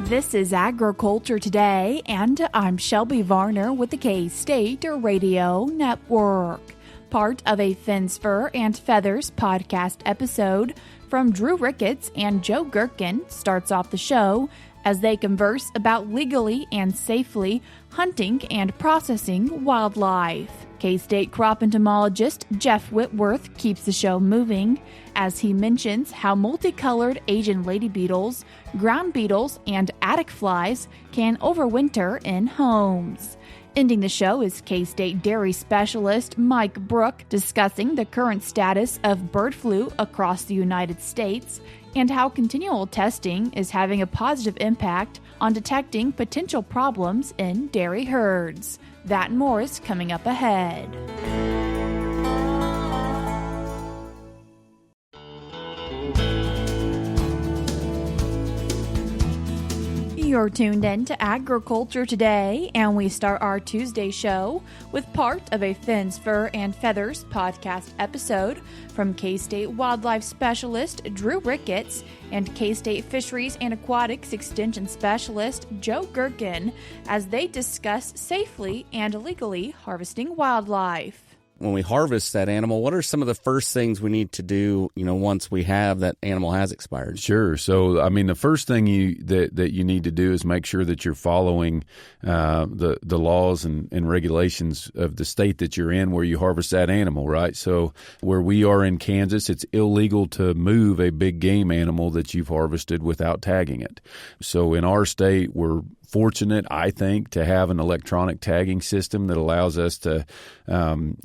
This is Agriculture Today, and I'm Shelby Varner with the K-State Radio Network. Part of a Fins, Fur, and Feathers podcast episode from Drew Ricketts and Joe Gerken starts off the show as they converse about legally and safely hunting and processing wildlife. K-State crop entomologist Jeff Whitworth keeps the show moving as he mentions how multicolored Asian lady beetles, ground beetles, and attic flies can overwinter in homes. Ending the show is K-State dairy specialist Mike Brouk discussing the current status of bird flu across the United States and how continual testing is having a positive impact on detecting potential problems in dairy herds. That and more is coming up ahead. You're tuned in to Agriculture Today, and we start our Tuesday show with part of a Fins, Fur, and Feathers podcast episode from K-State wildlife specialist Drew Ricketts and K-State fisheries and aquatics extension specialist Joe Gerken as they discuss safely and legally harvesting wildlife. When we harvest that animal, what are some of the first things we need to do, once we have that animal has expired? Sure. So, the first thing that you need to do is make sure that you're following the laws and regulations of the state that you're in where you harvest that animal, right? So where we are in Kansas, it's illegal to move a big game animal that you've harvested without tagging it. So in our state, we're fortunate, I think, to have an electronic tagging system that allows us to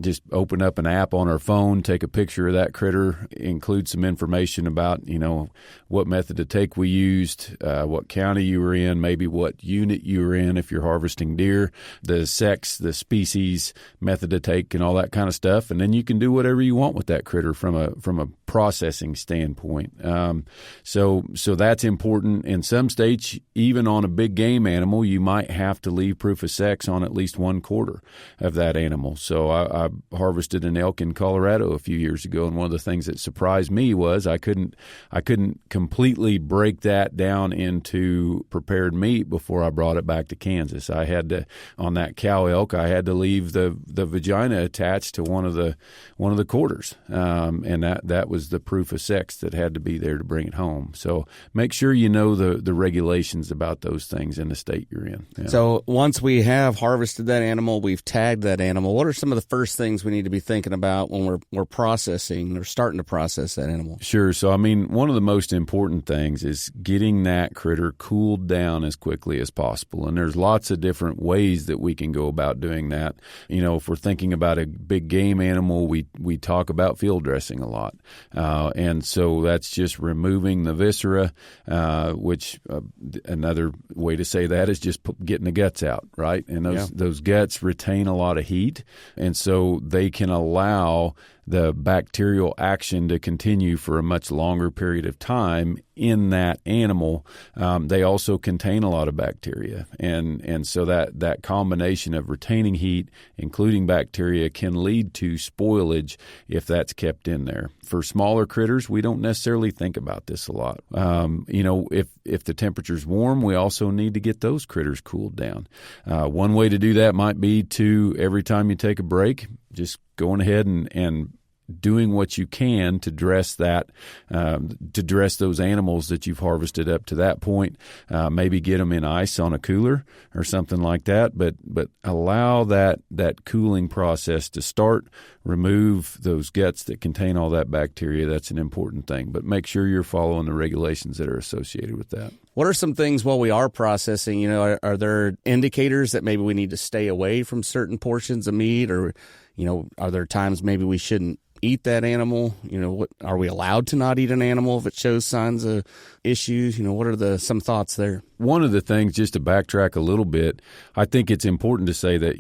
just open up an app on our phone, take a picture of that critter, include some information about, what method of take we used, what county you were in, maybe what unit you were in if you're harvesting deer, the sex, the species, method of take, and all that kind of stuff. And then you can do whatever you want with that critter from a processing standpoint. So that's important. In some states, even on a big game animal, you might have to leave proof of sex on at least 1/4 of that animal. So I harvested an elk in Colorado a few years ago, and one of the things that surprised me was I couldn't completely break that down into prepared meat before I brought it back to Kansas. I had to, on that cow elk, I had to leave the vagina attached to one of the quarters, and that was the proof of sex that had to be there to bring it home. So make sure you know the regulations about those things in the state you're in. Yeah. So once we have harvested that animal, we've tagged that animal, what are some of the first things we need to be thinking about when we're processing or starting to process that animal? Sure. So, one of the most important things is getting that critter cooled down as quickly as possible. And there's lots of different ways that we can go about doing that. If we're thinking about a big game animal, we talk about field dressing a lot. And so that's just removing the viscera, which another way to say that is just getting the guts out, right? And those guts retain a lot of heat, and so they can allow the bacterial action to continue for a much longer period of time in that animal. They also contain a lot of bacteria. And so that combination of retaining heat, including bacteria, can lead to spoilage if that's kept in there. For smaller critters, we don't necessarily think about this a lot. If the temperature's warm, we also need to get those critters cooled down. One way to do that might be to, every time you take a break, just going ahead and doing what you can to dress those animals that you've harvested up to that point. Maybe get them in ice on a cooler or something like that, but allow that cooling process to start. Remove those guts that contain all that bacteria. That's an important thing, but make sure you're following the regulations that are associated with that. What are some things while we are processing? Are there indicators that maybe we need to stay away from certain portions of meat, or are there times maybe we shouldn't eat that animal? What are we allowed to not eat an animal if it shows signs of issues? What are some thoughts there? One of the things, just to backtrack a little bit, I think it's important to say that,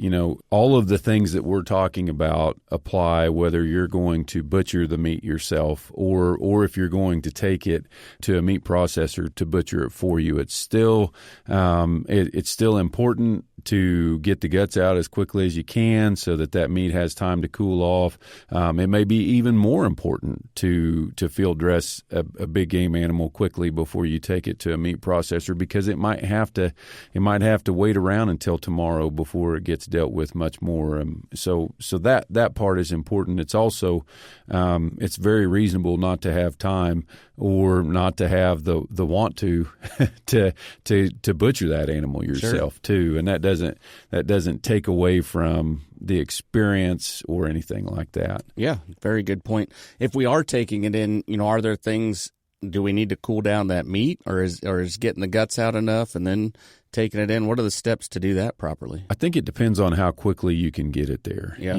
all of the things that we're talking about apply whether you're going to butcher the meat yourself or if you're going to take it to a meat processor to butcher it for you. It's still important to get the guts out as quickly as you can so that meat has time to cool off. It may be even more important to field dress a big game animal quickly before you take it to a meat processor, because it might have to wait around until tomorrow before it gets dealt with much more. So that part is important. It's also it's very reasonable not to have time or not to have the want to butcher that animal yourself too, and that doesn't take away from the experience or anything like that. Yeah, very good point. If we are taking it in, are there things? Do we need to cool down that meat, or is getting the guts out enough and then taking it in? What are the steps to do that properly? I think it depends on how quickly you can get it there. Yeah.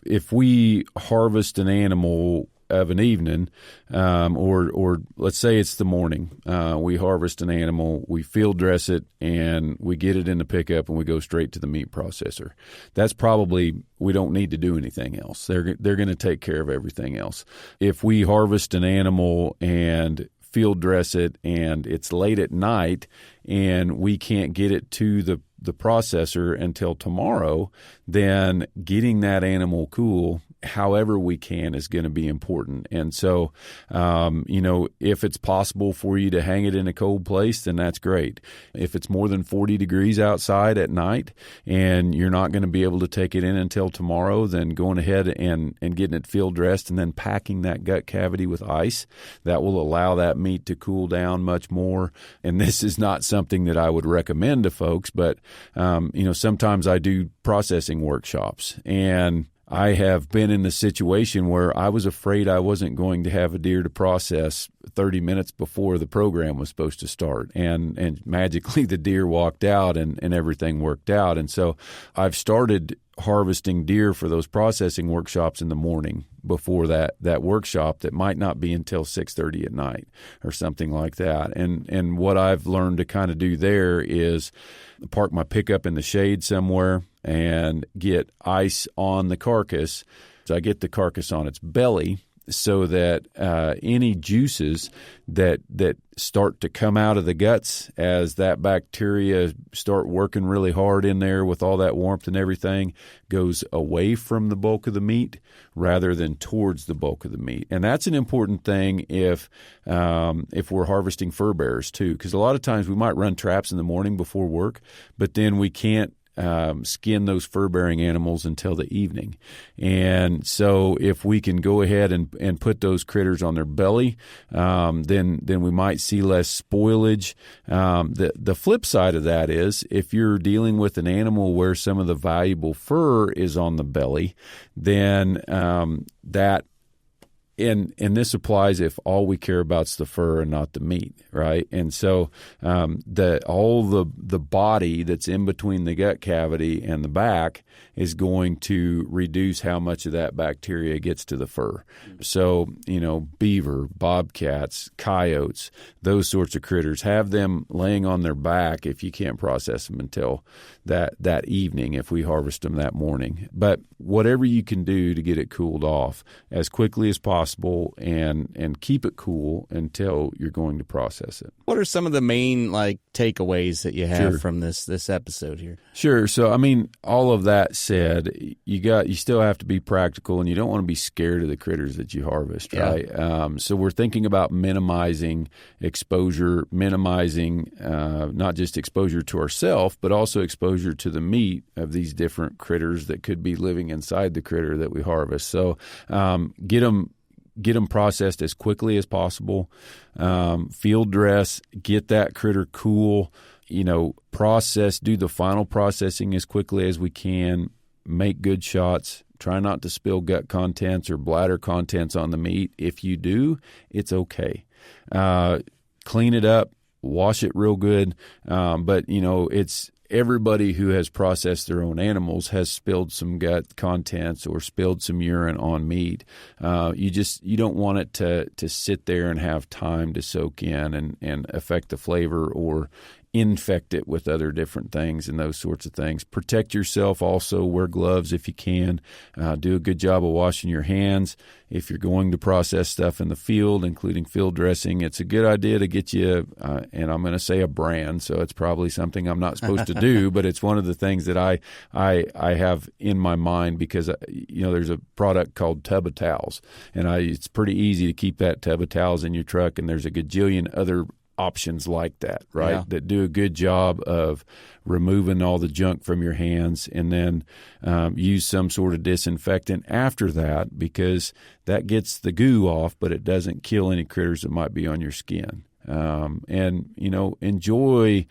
If we harvest an animal of an evening, or let's say it's the morning, we harvest an animal, we field dress it, and we get it in the pickup, and we go straight to the meat processor. That's probably, we don't need to do anything else. They're going to take care of everything else. If we harvest an animal and field dress it, and it's late at night, and we can't get it to the processor until tomorrow, then getting that animal cool however we can is going to be important. And so, if it's possible for you to hang it in a cold place, then that's great. If it's more than 40 degrees outside at night and you're not going to be able to take it in until tomorrow, then going ahead and getting it field dressed and then packing that gut cavity with ice, that will allow that meat to cool down much more. And this is not something that I would recommend to folks, but, sometimes I do processing workshops, and I have been in the situation where I was afraid I wasn't going to have a deer to process 30 minutes before the program was supposed to start. And magically the deer walked out and everything worked out. And so I've started harvesting deer for those processing workshops in the morning before that workshop that might not be until 6:30 at night or something like that. And what I've learned to kind of do there is park my pickup in the shade somewhere and get ice on the carcass. So I get the carcass on its belly so that any juices that start to come out of the guts as that bacteria start working really hard in there with all that warmth and everything goes away from the bulk of the meat rather than towards the bulk of the meat. And that's an important thing if we're harvesting fur bearers too, because a lot of times we might run traps in the morning before work, but then we can't skin those fur-bearing animals until the evening. And so if we can go ahead and put those critters on their belly, then we might see less spoilage. The flip side of that is if you're dealing with an animal where some of the valuable fur is on the belly, then that And this applies if all we care about is the fur and not the meat, right? And so all the body that's in between the gut cavity and the back is going to reduce how much of that bacteria gets to the fur. So, beaver, bobcats, coyotes, those sorts of critters, have them laying on their back if you can't process them until that evening if we harvest them that morning. But whatever you can do to get it cooled off as quickly as possible and keep it cool until you're going to process it. What are some of the main takeaways that you have from this episode here? Sure. So all of that said, you still have to be practical, and you don't want to be scared of the critters that you harvest, right? So we're thinking about minimizing exposure, not just exposure to ourselves, but also exposure to the meat of these different critters that could be living inside the critter that we harvest. So get them processed as quickly as possible. Field dress, get that critter cool. Process, do the final processing as quickly as we can. Make good shots. Try not to spill gut contents or bladder contents on the meat. If you do, it's okay. Clean it up, wash it real good. But it's everybody who has processed their own animals has spilled some gut contents or spilled some urine on meat. You don't want it to sit there and have time to soak in and affect the flavor or infect it with other different things and those sorts of things. Protect yourself also. Wear gloves if you can. Do a good job of washing your hands. If you're going to process stuff in the field, including field dressing, it's a good idea to get you, and I'm going to say a brand, so it's probably something I'm not supposed to do, but it's one of the things that I have in my mind because, there's a product called Tub of Towels, and it's pretty easy to keep that tub of towels in your truck, and there's a gajillion other options like that, right? Yeah. That do a good job of removing all the junk from your hands, and then use some sort of disinfectant after that, because that gets the goo off, but it doesn't kill any critters that might be on your skin. And enjoy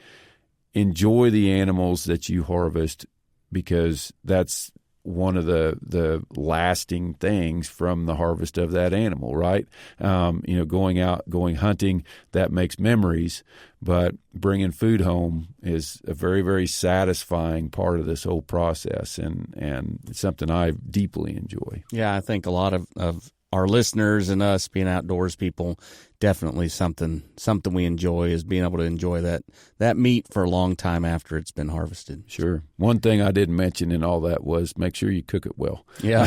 the animals that you harvest, because that's one of the lasting things from the harvest of that animal, right? Going hunting, that makes memories, but bringing food home is a very, very satisfying part of this whole process, and it's something I deeply enjoy. Yeah, I think a lot of our listeners and us being outdoors people, definitely something we enjoy is being able to enjoy that meat for a long time after it's been harvested. Sure. One thing I didn't mention in all that was make sure you cook it well. Yeah.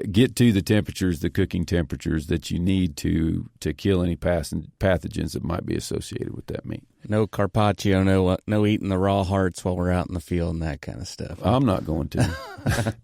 Get to the cooking temperatures that you need to kill any pathogens that might be associated with that meat. No carpaccio, no eating the raw hearts while we're out in the field and that kind of stuff. I'm not going to.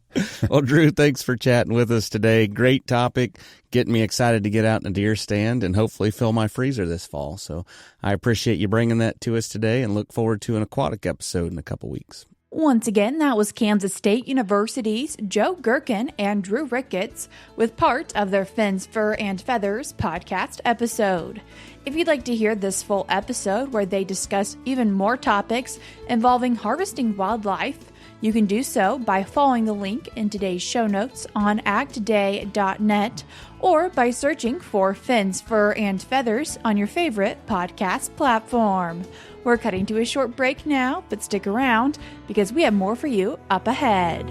Well, Drew, thanks for chatting with us today. Great topic, getting me excited to get out in a deer stand and hopefully fill my freezer this fall. So I appreciate you bringing that to us today and look forward to an aquatic episode in a couple weeks. Once again, that was Kansas State University's Joe Gerken and Drew Ricketts with part of their Fins, Fur, and Feathers podcast episode. If you'd like to hear this full episode where they discuss even more topics involving harvesting wildlife, you can do so by following the link in today's show notes on agtoday.net or by searching for Fins, Fur, and Feathers on your favorite podcast platform. We're cutting to a short break now, but stick around because we have more for you up ahead.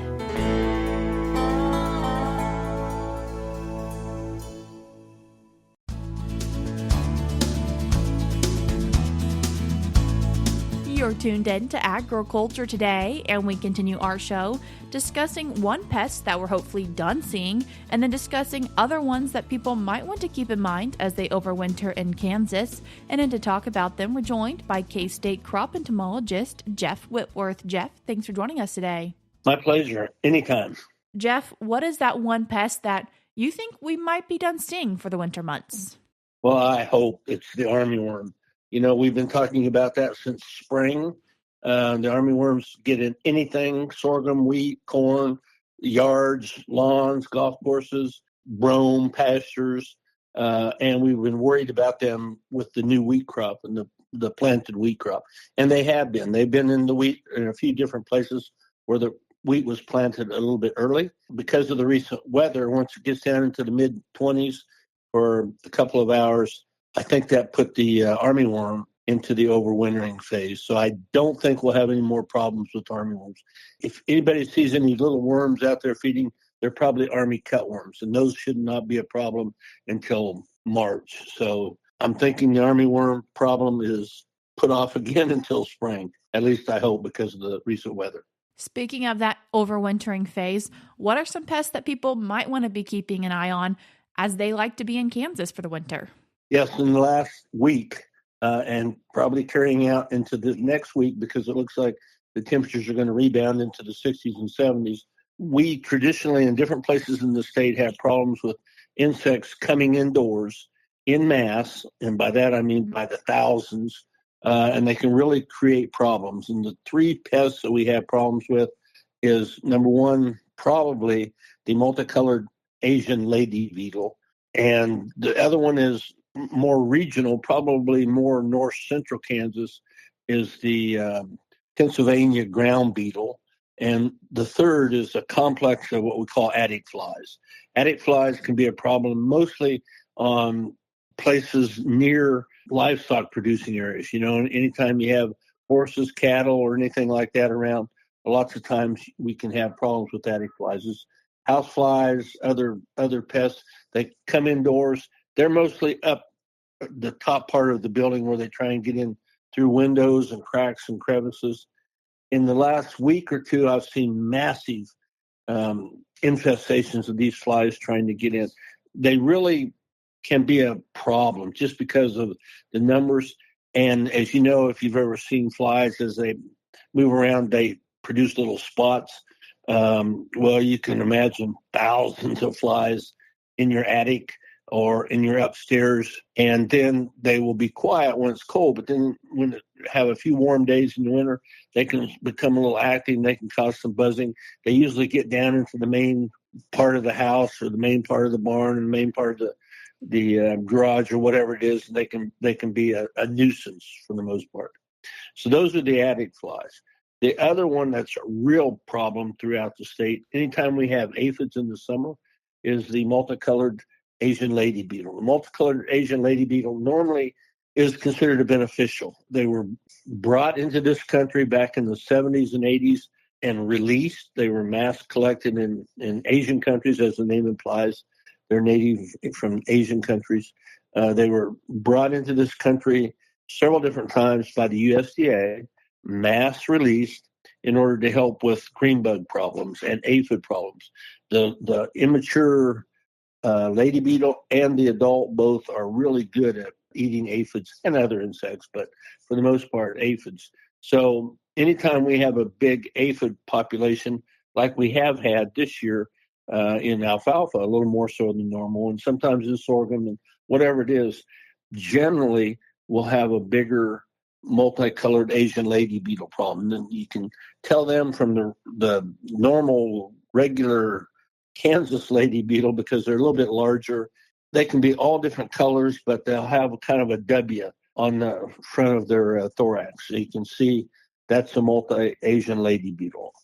You're tuned in to Agriculture Today, and we continue our show discussing one pest that we're hopefully done seeing, and then discussing other ones that people might want to keep in mind as they overwinter in Kansas. And then to talk about them, we're joined by K-State crop entomologist Jeff Whitworth. Jeff, thanks for joining us today. My pleasure. Anytime. Jeff, what is that one pest that you think we might be done seeing for the winter months? Well, I hope it's the armyworm. We've been talking about that since spring. The armyworms get in anything: sorghum, wheat, corn, yards, lawns, golf courses, brome, pastures. And we've been worried about them with the new wheat crop and the planted wheat crop. And they have been. They've been in the wheat in a few different places where the wheat was planted a little bit early. Because of the recent weather, once it gets down into the mid-20s for a couple of hours, I think that put the armyworm into the overwintering phase. So I don't think we'll have any more problems with armyworms. If anybody sees any little worms out there feeding, they're probably army cutworms, and those should not be a problem until March. So I'm thinking the armyworm problem is put off again until spring. At least I hope, because of the recent weather. Speaking of that overwintering phase, what are some pests that people might want to be keeping an eye on as they like to be in Kansas for the winter? Yes, in the last week, and probably carrying out into the next week, because it looks like the temperatures are going to rebound into the 60s and 70s. We traditionally, in different places in the state, have problems with insects coming indoors in mass, and by that I mean by the thousands, and they can really create problems. And the three pests that we have problems with is, number one, probably the multicolored Asian lady beetle, and the other one is more regional, probably more north central Kansas, is the Pennsylvania ground beetle. And the third is a complex of what we call attic flies. Attic flies can be a problem mostly on places near livestock producing areas. Anytime you have horses, cattle, or anything like that around, lots of times we can have problems with attic flies. It's house flies, other pests, they come indoors. They're mostly up the top part of the building where they try and get in through windows and cracks and crevices. In the last week or two, I've seen massive infestations of these flies trying to get in. They really can be a problem just because of the numbers. And as you know, if you've ever seen flies, as they move around, they produce little spots. Well, you can imagine thousands of flies in your attic or in your upstairs, and then they will be quiet when it's cold. But then when it have a few warm days in the winter, they can become a little active and they can cause some buzzing. They usually get down into the main part of the house or the main part of the barn and the main part of the garage or whatever it is. And they can be a nuisance for the most part. So those are the attic flies. The other one that's a real problem throughout the state, anytime we have aphids in the summer, is the multicolored Asian lady beetle. The multicolored Asian lady beetle normally is considered a beneficial. They were brought into this country back in the 70s and 80s and released. They were mass collected in Asian countries, as the name implies. They're native from Asian countries. They were brought into this country several different times by the USDA, mass released in order to help with green bug problems and aphid problems. The immature lady beetle and the adult both are really good at eating aphids and other insects, but for the most part, aphids. So anytime we have a big aphid population, like we have had this year in alfalfa, a little more so than normal, and sometimes in sorghum and whatever it is, generally we'll have a bigger multicolored Asian lady beetle problem. And you can tell them from the normal, regular Kansas lady beetle because they're a little bit larger. They can be all different colors, but they'll have kind of a W on the front of their thorax. So you can see that's a multi-Asian lady beetle.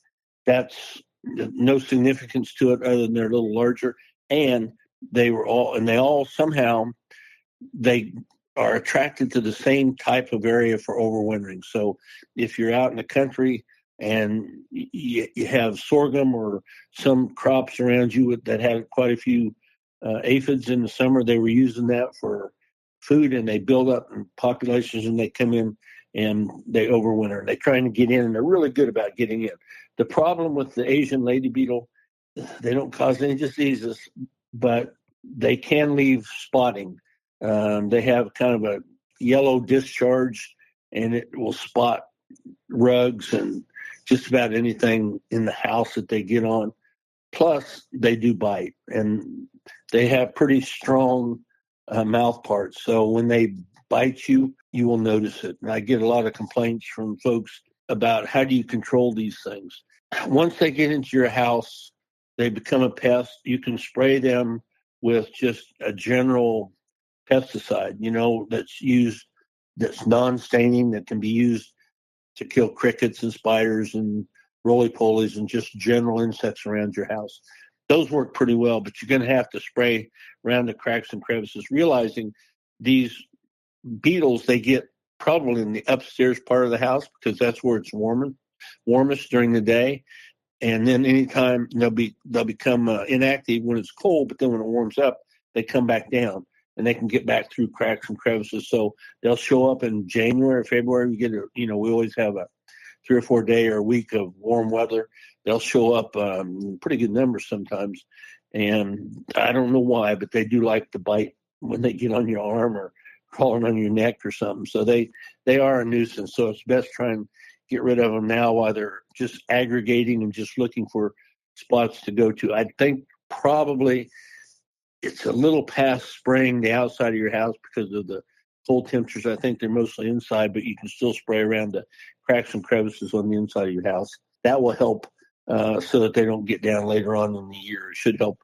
That's no significance to it other than they're a little larger. And they all somehow, they are attracted to the same type of area for overwintering. So if you're out in the country and you have sorghum or some crops around you that have quite a few aphids in the summer, they were using that for food, and they build up in populations and they come in and they overwinter. They're trying to get in, and they're really good about getting in. The problem with the Asian lady beetle, they don't cause any diseases, but they can leave spotting. They have kind of a yellow discharge, and it will spot rugs and just about anything in the house that they get on. Plus, they do bite, and they have pretty strong mouth parts. So when they bite you, you will notice it. And I get a lot of complaints from folks about how do you control these things. Once they get into your house, they become a pest. You can spray them with just a general pesticide, that's non-staining, that can be used to kill crickets and spiders and roly-polies and just general insects around your house. Those work pretty well, but you're going to have to spray around the cracks and crevices, realizing these beetles, they get probably in the upstairs part of the house because that's where it's warmest during the day. And then anytime they'll become inactive when it's cold, but then when it warms up, they come back down and they can get back through cracks and crevices. So they'll show up in January or February. We always have a 3 or 4 day or a week of warm weather. They'll show up in pretty good numbers sometimes. And I don't know why, but they do like to bite when they get on your arm or crawling on your neck or something. So they are a nuisance. So it's best try and get rid of them now while they're just aggregating and just looking for spots to go to. I think probably it's a little past spraying the outside of your house because of the cold temperatures. I think they're mostly inside, but you can still spray around the cracks and crevices on the inside of your house. That will help so that they don't get down later on in the year. It should help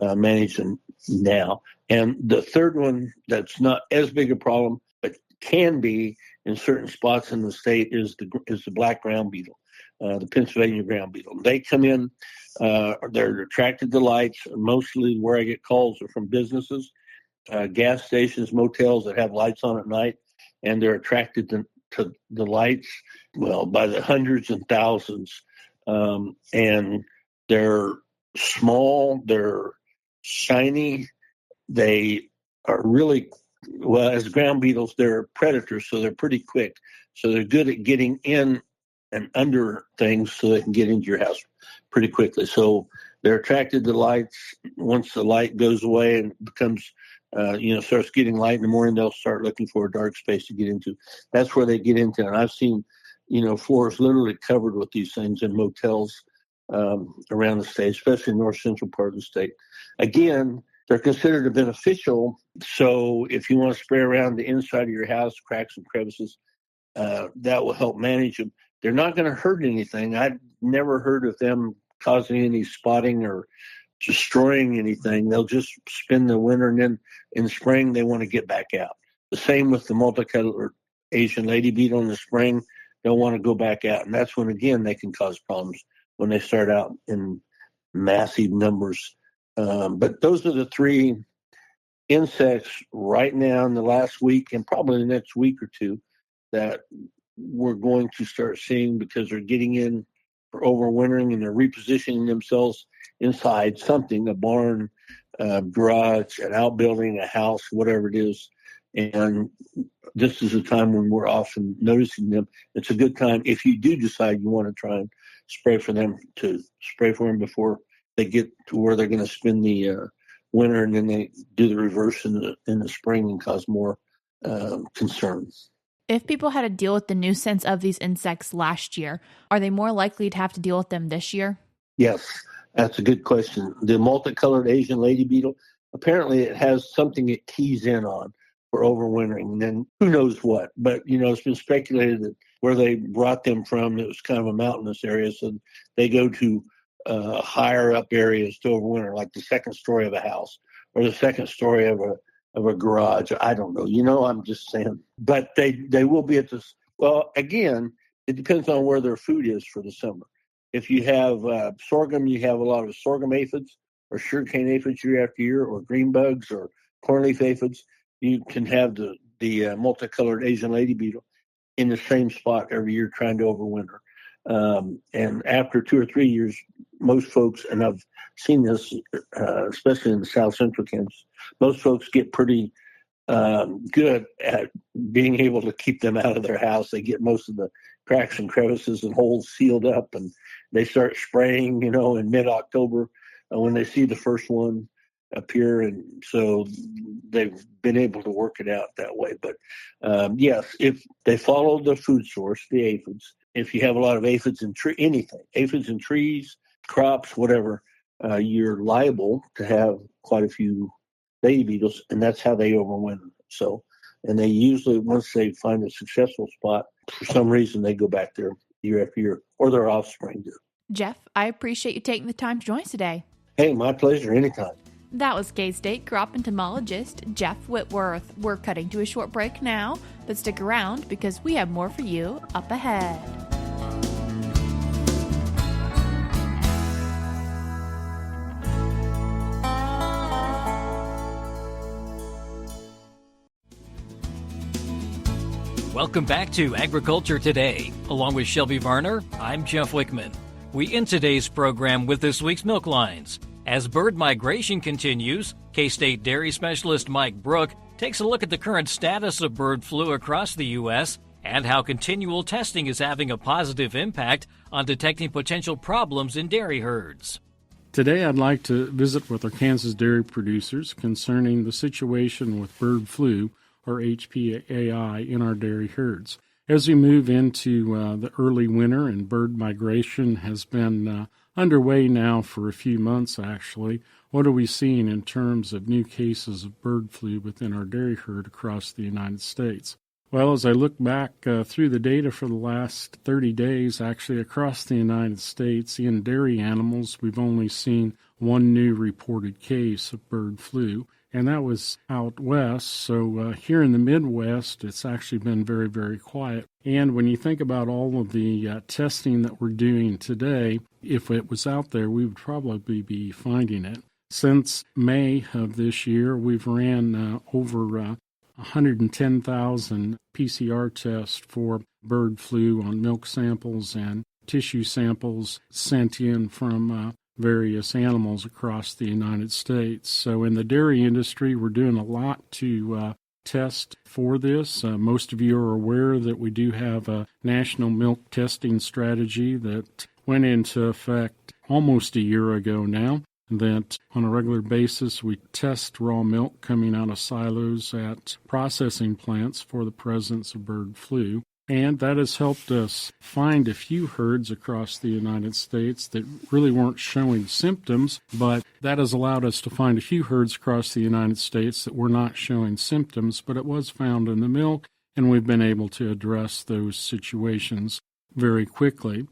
manage them now. And the third one that's not as big a problem, but can be in certain spots in the state is the black ground beetle, the Pennsylvania ground beetle. They come in, they're attracted to lights. Mostly where I get calls are from businesses, gas stations, motels that have lights on at night, and they're attracted to the lights, by the hundreds and thousands. And they're small, they're shiny, they are really, as ground beetles, they're predators, so they're pretty quick. So they're good at getting in and under things so they can get into your house pretty quickly. So they're attracted to lights. Once the light goes away and becomes, starts getting light in the morning, they'll start looking for a dark space to get into. That's where they get into. And I've seen, floors literally covered with these things in motels around the state, especially in the north central part of the state. Again, they're considered a beneficial. So if you want to spray around the inside of your house, cracks and crevices, that will help manage them. They're not going to hurt anything. I've never heard of them causing any spotting or destroying anything. They'll just spend the winter, and then in the spring they want to get back out. The same with the multicolored Asian lady beetle in the spring. They'll want to go back out, and that's when, again, they can cause problems when they start out in massive numbers. But those are the three insects right now in the last week and probably the next week or two that we're going to start seeing because they're getting in for overwintering and they're repositioning themselves inside something, a barn, a garage, an outbuilding, a house, whatever it is. And this is a time when we're often noticing them. It's a good time if you do decide you want to try and spray for them before they get to where they're going to spend the winter, and then they do the reverse in the spring and cause more concerns. If people had to deal with the nuisance of these insects last year, are they more likely to have to deal with them this year? Yes, that's a good question. The multicolored Asian lady beetle, apparently it has something it keys in on for overwintering, and then who knows what. But, it's been speculated that where they brought them from, it was kind of a mountainous area, so they go to higher up areas to overwinter, like the second story of a house or the second story of a garage. I don't know. I'm just saying. But they will be at this. Well, again, it depends on where their food is for the summer. If you have sorghum, you have a lot of sorghum aphids or sugarcane aphids year after year, or green bugs or cornleaf aphids. You can have the multicolored Asian lady beetle in the same spot every year trying to overwinter. And after 2 or 3 years, most folks, and I've seen this, especially in the South Central Kansas, most folks get pretty good at being able to keep them out of their house. They get most of the cracks and crevices and holes sealed up, and they start spraying, in mid-October when they see the first one appear. And so they've been able to work it out that way. But yes, if they follow the food source, the aphids, if you have a lot of aphids in aphids in trees, crops, whatever, you're liable to have quite a few lady beetles, and that's how they overwinter. So, and they usually, once they find a successful spot, for some reason they go back there year after year, or their offspring do. Jeff, I appreciate you taking the time to join us today. Hey, my pleasure, anytime. That was K-State crop entomologist Jeff Whitworth. We're cutting to a short break now, but stick around because we have more for you up ahead. Welcome back to Agriculture Today. Along with Shelby Varner, I'm Jeff Wickman. We end today's program with this week's milk lines. As bird migration continues, K-State dairy specialist Mike Brouk takes a look at the current status of bird flu across the U.S. and how continual testing is having a positive impact on detecting potential problems in dairy herds. Today I'd like to visit with our Kansas dairy producers concerning the situation with bird flu, or HPAI, in our dairy herds. As we move into the early winter and bird migration has been underway now for a few months, actually, what are we seeing in terms of new cases of bird flu within our dairy herd across the United States? Well, as I look back through the data for the last 30 days, actually across the United States, in dairy animals, we've only seen one new reported case of bird flu, and that was out west. So here in the Midwest, it's actually been very, very quiet. And when you think about all of the testing that we're doing today, if it was out there, we would probably be finding it. Since May of this year, we've ran over 110,000 PCR tests for bird flu on milk samples and tissue samples sent in from various animals across the United States. So in the dairy industry, we're doing a lot to test for this. Most of you are aware that we do have a national milk testing strategy that went into effect almost a year ago now, that on a regular basis we test raw milk coming out of silos at processing plants for the presence of bird flu. And that has helped us find a few herds across the United States that really weren't showing symptoms, but that has allowed us to find a few herds across the United States that were not showing symptoms, but it was found in the milk, and we've been able to address those situations very quickly.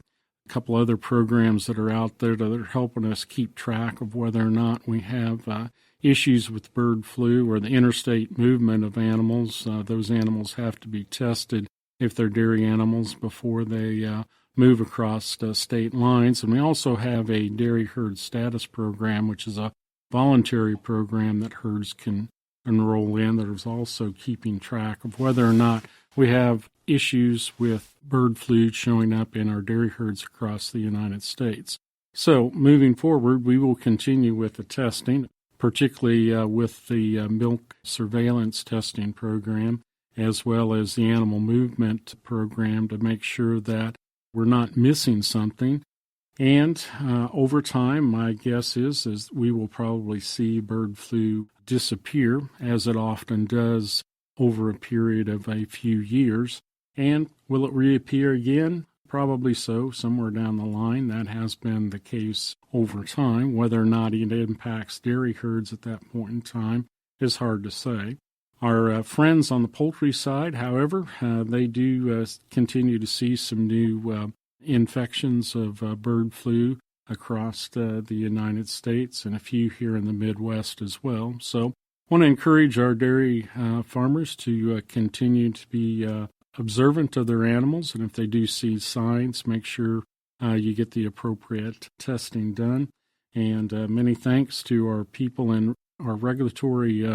A couple other programs that are out there that are helping us keep track of whether or not we have issues with bird flu or the interstate movement of animals. Those animals have to be tested if they're dairy animals before they move across state lines. And we also have a dairy herd status program, which is a voluntary program that herds can enroll in, that is also keeping track of whether or not we have issues with bird flu showing up in our dairy herds across the United States. So moving forward, we will continue with the testing, particularly with the milk surveillance testing program, as well as the animal movement program, to make sure that we're not missing something. And over time, my guess is we will probably see bird flu disappear, as it often does over a period of a few years. And will it reappear again? Probably so, somewhere down the line. That has been the case over time. Whether or not it impacts dairy herds at that point in time is hard to say. Our friends on the poultry side, however, they do continue to see some new infections of bird flu across the United States, and a few here in the Midwest as well. So I want to encourage our dairy farmers to continue to be observant of their animals, and if they do see signs, make sure you get the appropriate testing done. And many thanks to our people in our regulatory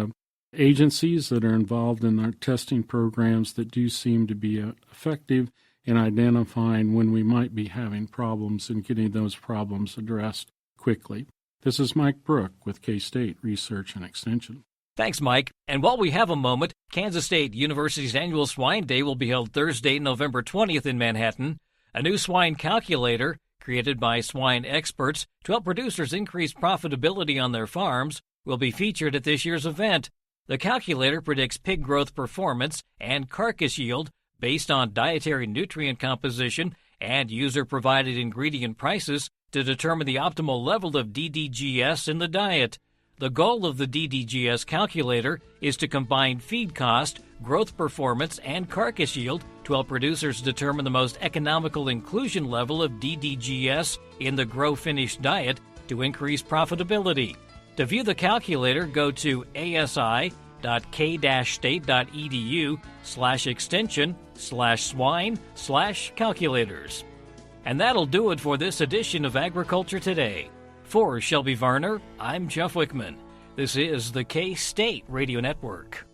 agencies that are involved in our testing programs that do seem to be effective in identifying when we might be having problems and getting those problems addressed quickly. This is Mike Brouk with K-State Research and Extension. Thanks, Mike. And while we have a moment, Kansas State University's annual Swine Day will be held Thursday, November 20th in Manhattan. A new swine calculator, created by swine experts to help producers increase profitability on their farms, will be featured at this year's event. The calculator predicts pig growth performance and carcass yield based on dietary nutrient composition and user-provided ingredient prices to determine the optimal level of DDGS in the diet. The goal of the DDGS calculator is to combine feed cost, growth performance, and carcass yield to help producers determine the most economical inclusion level of DDGS in the grow-finished diet to increase profitability. To view the calculator, go to asi.k-state.edu/extension/swine/calculators. And that'll do it for this edition of Agriculture Today. For Shelby Varner, I'm Jeff Whitworth. This is the K-State Radio Network.